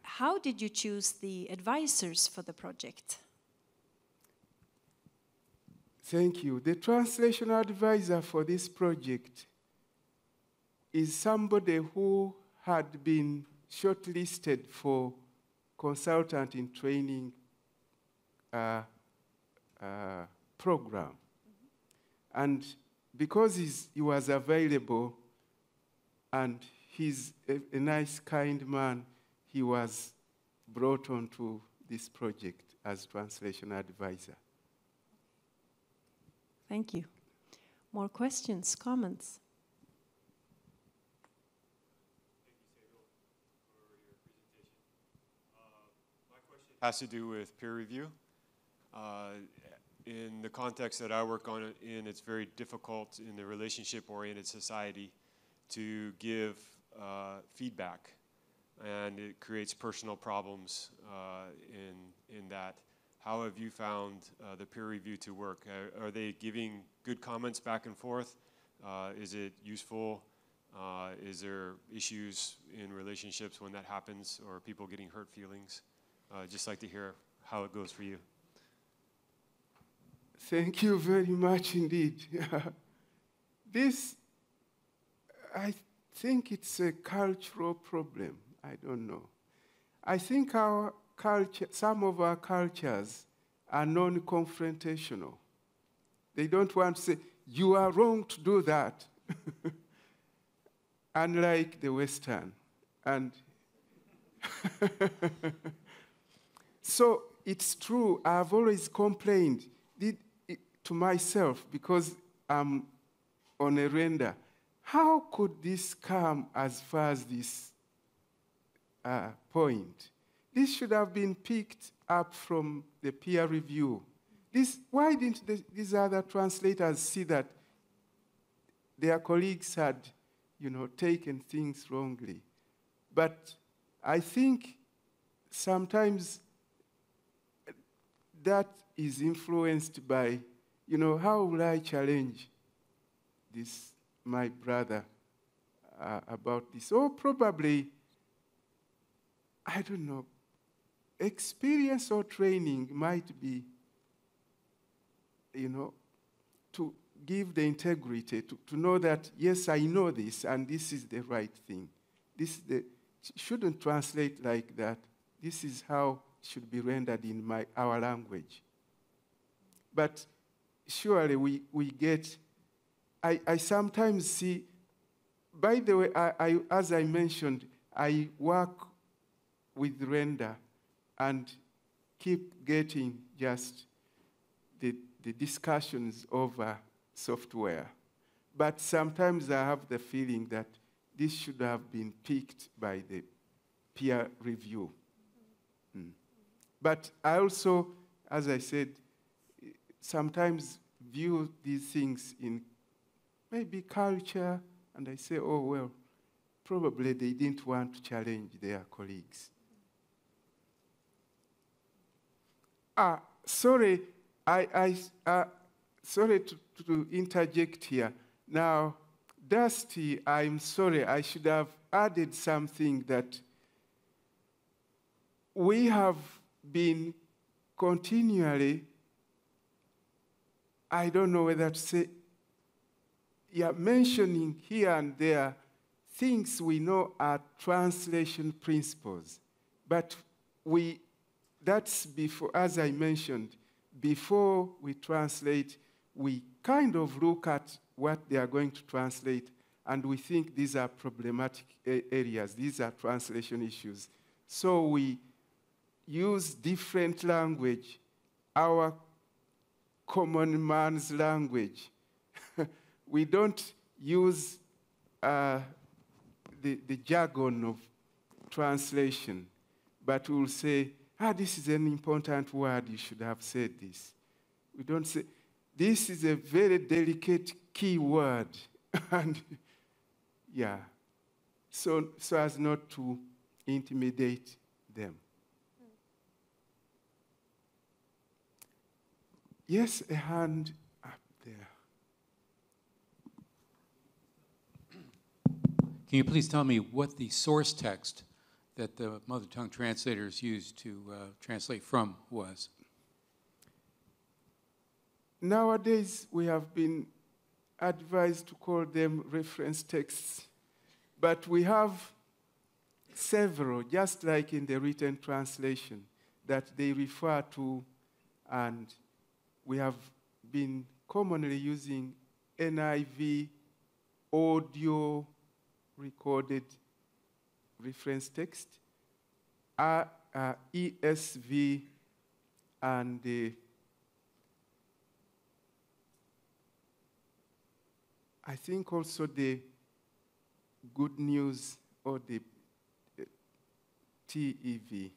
How did you choose the advisors for the project? Thank you. The translation advisor for this project is somebody who had been shortlisted for consultant in training program. And because he was available and he's a nice, kind man, he was brought onto this project as translation advisor. Thank you. More questions, comments? Has to do with peer review. In the context that I work on in, it's very difficult in the relationship-oriented society to give feedback, and it creates personal problems in that. How have you found the peer review to work? Are they giving good comments back and forth? Is it useful? Is there issues in relationships when that happens, or people getting hurt feelings? Just like to hear how it goes for you. Thank you very much indeed. This, I think it's a cultural problem. I don't know. I think our culture, some of our cultures are non-confrontational. They don't want to say, you are wrong to do that. Unlike the Western. And so it's true, I've always complained to myself because I'm on a render. How could this come as far as this point? This should have been picked up from the peer review. Why didn't these other translators see that their colleagues had, taken things wrongly? But I think sometimes that is influenced by, how will I challenge this, my brother, about this? Or probably, I don't know, experience or training might be, to give the integrity, to know that, yes, I know this, and this is the right thing. Shouldn't translate like that. This is how it should be rendered in our language. But surely we get, I sometimes see, by the way, as I mentioned, I work with render and keep getting just the discussions over software. But sometimes I have the feeling that this should have been picked by the peer review. But I also, as I said, sometimes view these things in maybe culture, and I say, oh, well, probably they didn't want to challenge their colleagues. Sorry, sorry to interject here. Now, Dusty, I'm sorry, I should have added something that we have been continually, I don't know whether to say, mentioning here and there things we know are translation principles. But that's before, as I mentioned, before we translate, we kind of look at what they are going to translate, and we think these are problematic areas, these are translation issues. So we use different language, our common man's language. We don't use the jargon of translation, but we'll say, this is an important word, you should have said this. We don't say, this is a very delicate key word. And yeah, so as not to intimidate them. Yes, a hand up there. Can you please tell me what the source text that the mother tongue translators used to translate from was? Nowadays, we have been advised to call them reference texts, but we have several, just like in the written translation, that they refer to, and we have been commonly using NIV, audio recorded reference text, ESV, and I think also the Good News or the TEV.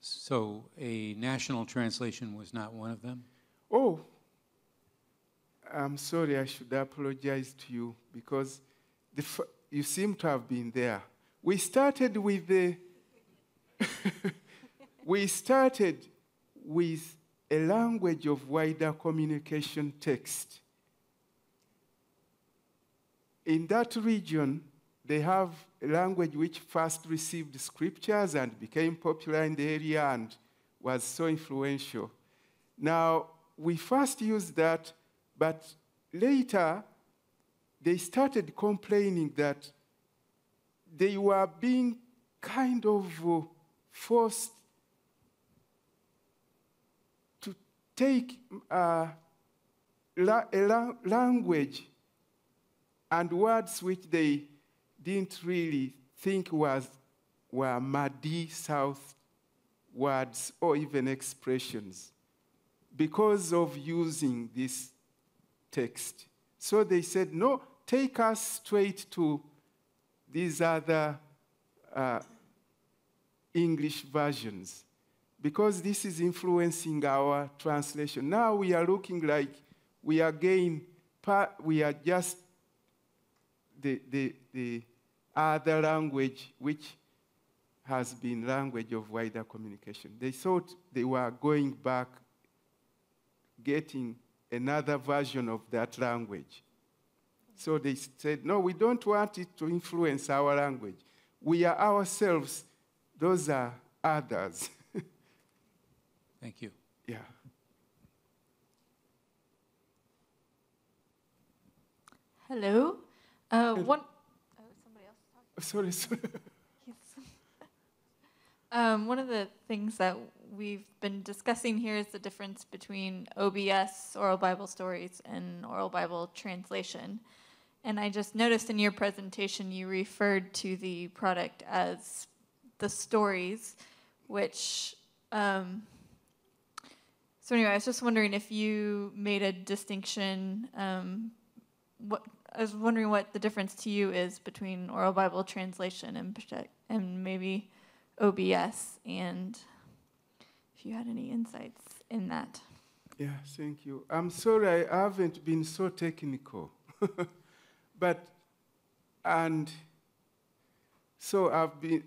So a national translation was not one of them? Oh, I'm sorry, I should apologize to you because you seem to have been there. We started with a language of wider communication text. In that region, they have a language which first received scriptures and became popular in the area and was so influential. Now, we first used that, but later, they started complaining that they were being kind of forced to take a language and words which they didn't really think were Madi South words or even expressions because of using this text. So they said, no, take us straight to these other English versions because this is influencing our translation. Now we are looking like we are just the other language which has been language of wider communication. They thought they were going back, getting another version of that language. So they said, no, we don't want it to influence our language. We are ourselves. Those are others. Thank you. Yeah. Hello. Somebody else talking. Sorry. One of the things that we've been discussing here is the difference between OBS, Oral Bible Stories, and Oral Bible Translation. And I just noticed in your presentation you referred to the product as the stories, which, so anyway, I was just wondering if you made a distinction, I was wondering what the difference to you is between Oral Bible Translation and maybe OBS, and if you had any insights in that. Yeah, thank you. I'm sorry I haven't been so technical. So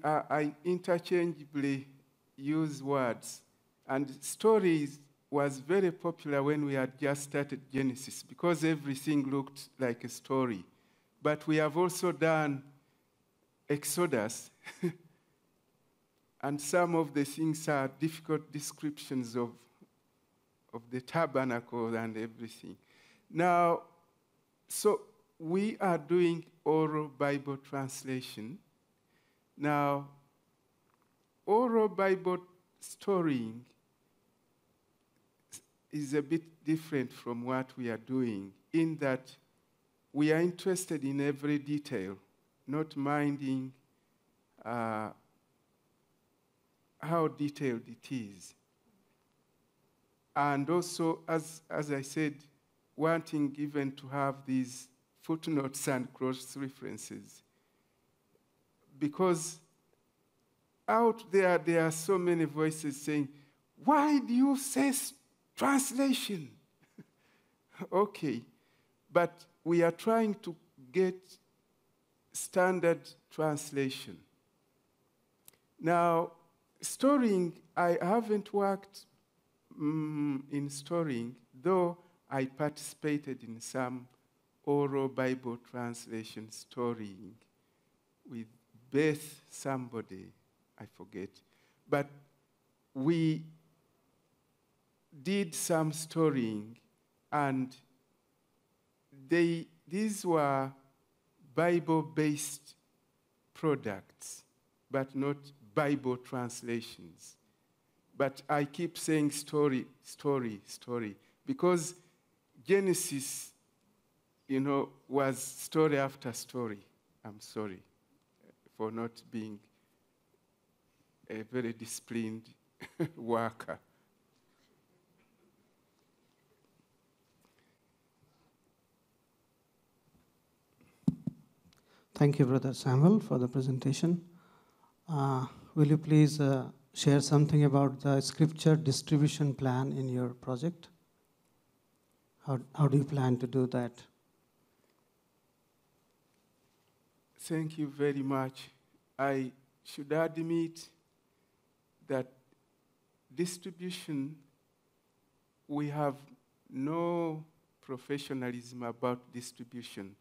I interchangeably use words. And stories, was very popular when we had just started Genesis because everything looked like a story. But we have also done Exodus, and some of the things are difficult descriptions of the tabernacle and everything. Now, so we are doing oral Bible translation. Now, oral Bible storying is a bit different from what we are doing in that we are interested in every detail, not minding how detailed it is. And also, as I said, wanting even to have these footnotes and cross-references. Because out there are so many voices saying, why do you say translation? Okay, but we are trying to get standard translation. Now, storying, I haven't worked in storying, though I participated in some oral Bible translation storying with Beth somebody, I forget. But we did some storying, and these were Bible-based products, but not Bible translations. But I keep saying story, story, story, because Genesis, was story after story. I'm sorry for not being a very disciplined worker. Thank you, Brother Samuel, for the presentation. Will you please share something about the scripture distribution plan in your project? How do you plan to do that? Thank you very much. I should admit that distribution, we have no professionalism about distribution.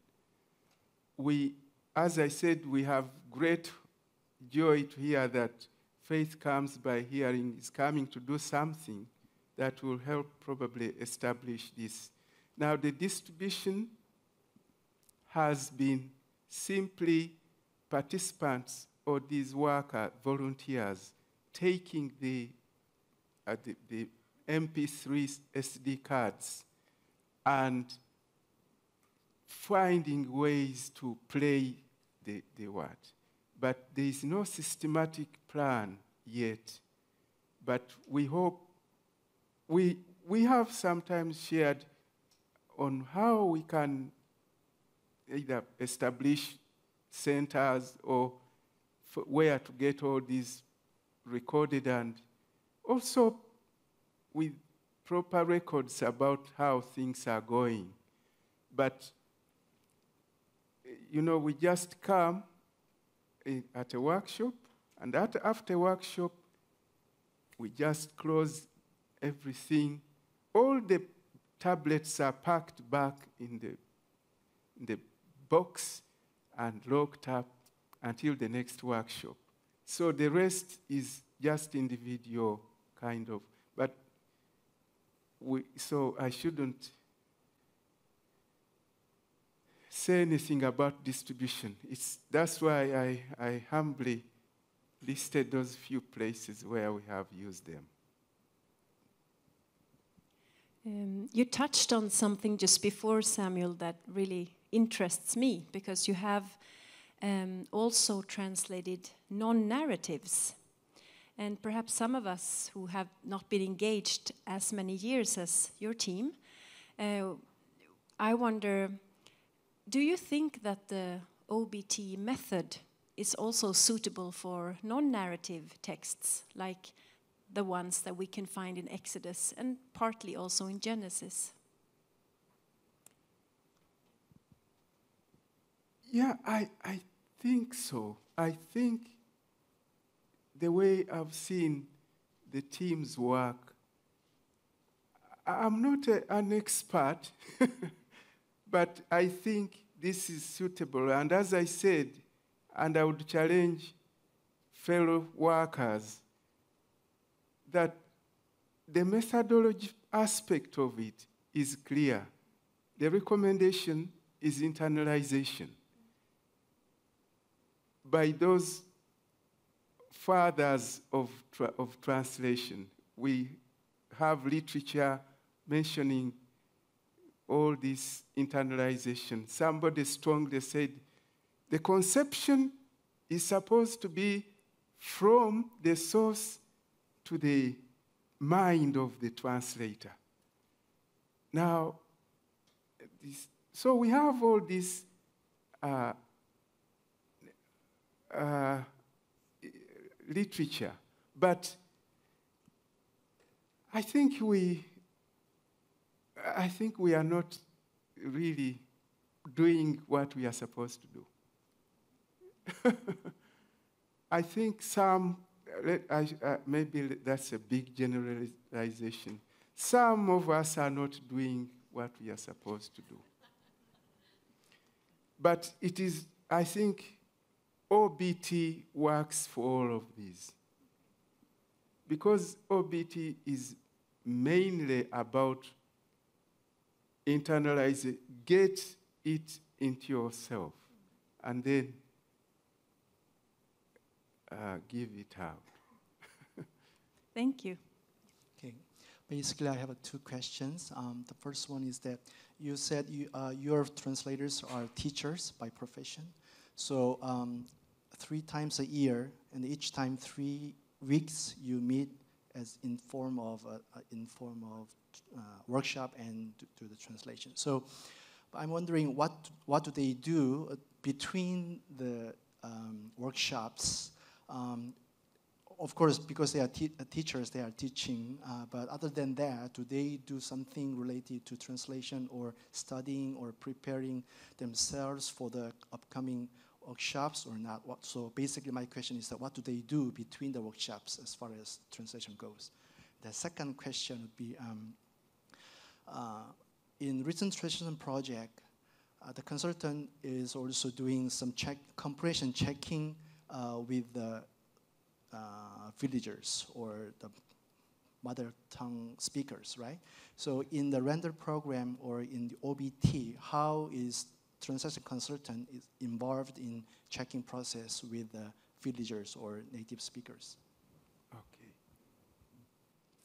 As I said, we have great joy to hear that faith comes by hearing, is coming to do something that will help probably establish this. Now, the distribution has been simply participants or these workers, volunteers, taking the MP3 SD cards and finding ways to play the word. But there is no systematic plan yet. But we hope, we have sometimes shared on how we can either establish centers or where to get all these recorded, and also with proper records about how things are going. But, we just come at a workshop, and after workshop, we just close everything. All the tablets are packed back in the box and locked up until the next workshop. So the rest is just individual kind of. But so I shouldn't say anything about distribution. That's why I humbly listed those few places where we have used them. You touched on something just before, Samuel, that really interests me, because you have also translated non-narratives. And perhaps some of us who have not been engaged as many years as your team, I wonder, do you think that the OBT method is also suitable for non-narrative texts, like the ones that we can find in Exodus and partly also in Genesis? Yeah, I think so. I think the way I've seen the teams work, I'm not an expert, but I think this is suitable. And as I said, and I would challenge fellow workers, that the methodology aspect of it is clear. The recommendation is internalization by those fathers of translation. We have literature mentioning all this internalization. Somebody strongly said the conception is supposed to be from the source to the mind of the translator. Now, so we have all this literature, but I think we are not really doing what we are supposed to do. I think maybe that's a big generalization. Some of us are not doing what we are supposed to do. But it is, I think, OBT works for all of these. Because OBT is mainly about internalizing, get it into yourself, and then give it out. Thank you. Okay. Basically, I have two questions. The first one is that you said your translators are teachers by profession. So 3 times a year, and each time 3 weeks, you meet as in form of workshop and do the translation. So I'm wondering what do they do between the workshops? Of course, because they are teachers, they are teaching. But other than that, do they do something related to translation or studying or preparing themselves for the upcoming workshops or not? So basically, my question is that what do they do between the workshops as far as translation goes? The second question would be, in recent translation project, the consultant is also doing some comprehension checking with the villagers or the mother tongue speakers, right? So in the render program or in the OBT, how is translation consultant is involved in checking process with the villagers or native speakers? Okay.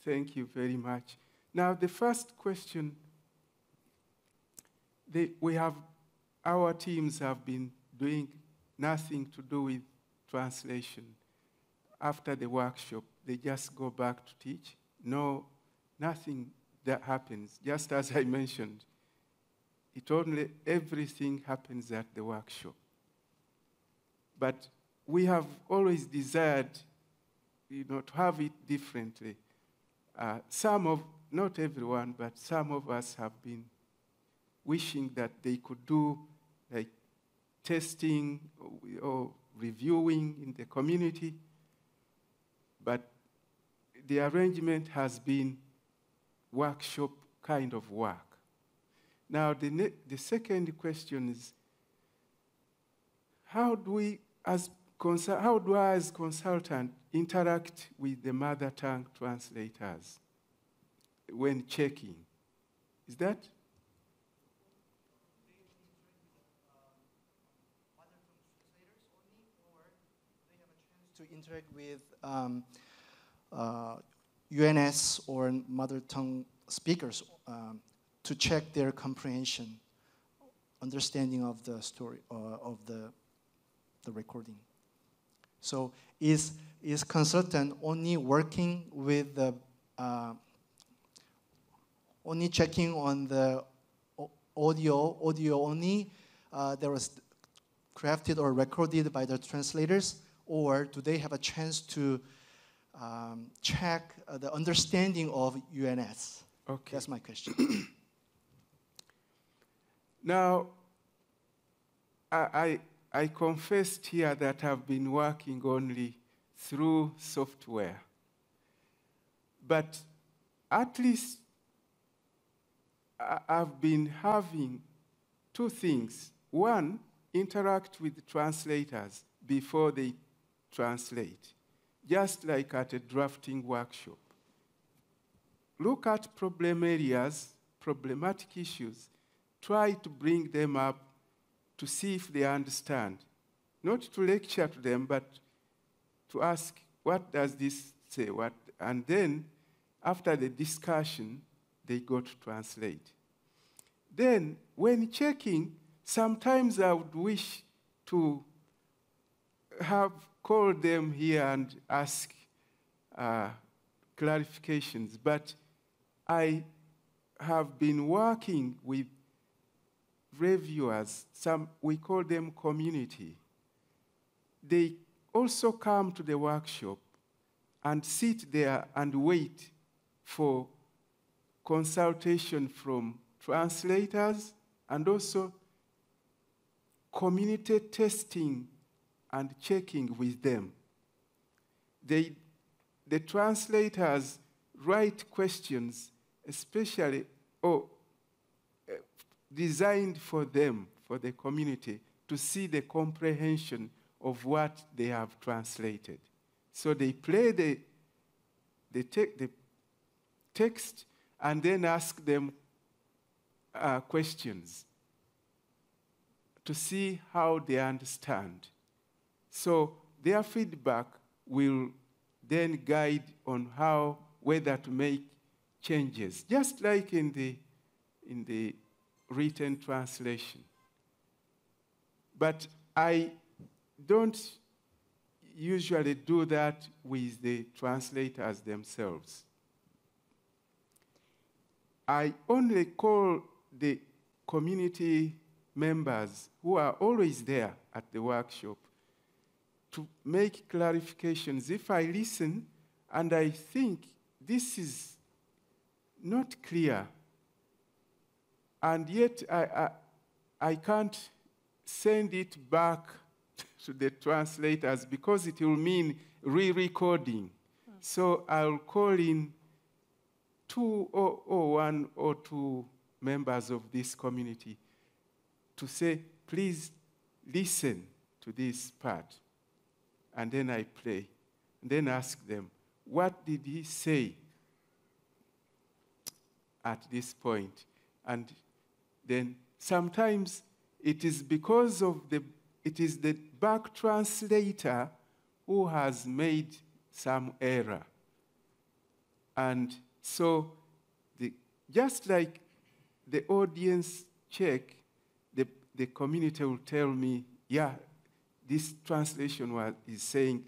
Thank you very much. Now, the first question, our teams have been doing nothing to do with translation. After the workshop, they just go back to teach. No, nothing that happens. Just as I mentioned, everything happens at the workshop. But we have always desired, to have it differently. Not everyone, but some of us have been wishing that they could do like testing or reviewing in the community. But the arrangement has been workshop kind of work. Now, the second question is, how do I, as consultant, interact with the mother tongue translators when checking? Is that? To interact with UNS or mother tongue speakers to check their comprehension, understanding of the story of the recording. So is consultant only working with the only checking on the audio only that was crafted or recorded by the translators? Or do they have a chance to check the understanding of UNS? Okay. That's my question. Now, I confessed here that I've been working only through software. But at least I've been having two things. One, interact with translators before they translate, just like at a drafting workshop. Look at problem areas, problematic issues, try to bring them up to see if they understand. Not to lecture to them, but to ask, what does this say? And then, after the discussion, they go to translate. Then, when checking, sometimes I would wish to have called them here and ask clarifications, but I have been working with reviewers, we call them community. They also come to the workshop and sit there and wait for consultation from translators and also community testing and checking with them. The translators write questions especially designed for them, for the community, to see the comprehension of what they have translated. So they play the text and then ask them questions to see how they understand. So their feedback will then guide on whether to make changes, just like in the written translation. But I don't usually do that with the translators themselves. I only call the community members who are always there at the workshop to make clarifications. If I listen and I think this is not clear, and yet I can't send it back to the translators because it will mean re-recording. So I'll call in one or two members of this community to say, please listen to this part. And then I play. And then ask them, what did he say at this point? And then sometimes it is because of it is the back translator who has made some error. And so just like the audience check, the community will tell me, yeah, this translation is saying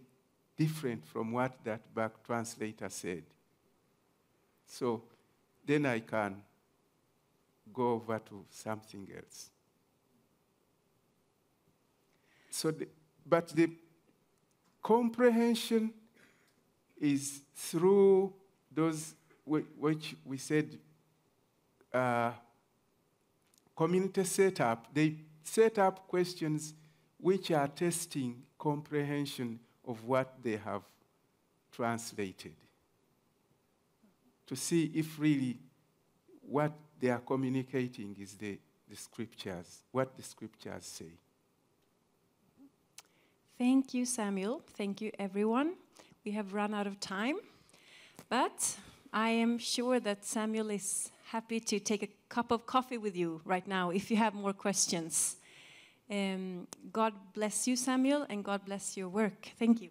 different from what that back translator said. So then I can go over to something else. So, but the comprehension is through those which we said community setup. They set up questions which are testing comprehension of what they have translated, to see if really what they are communicating is the scriptures, what the scriptures say. Thank you, Samuel. Thank you, everyone. We have run out of time, but I am sure that Samuel is happy to take a cup of coffee with you right now if you have more questions. God bless you, Samuel, and God bless your work. Thank you.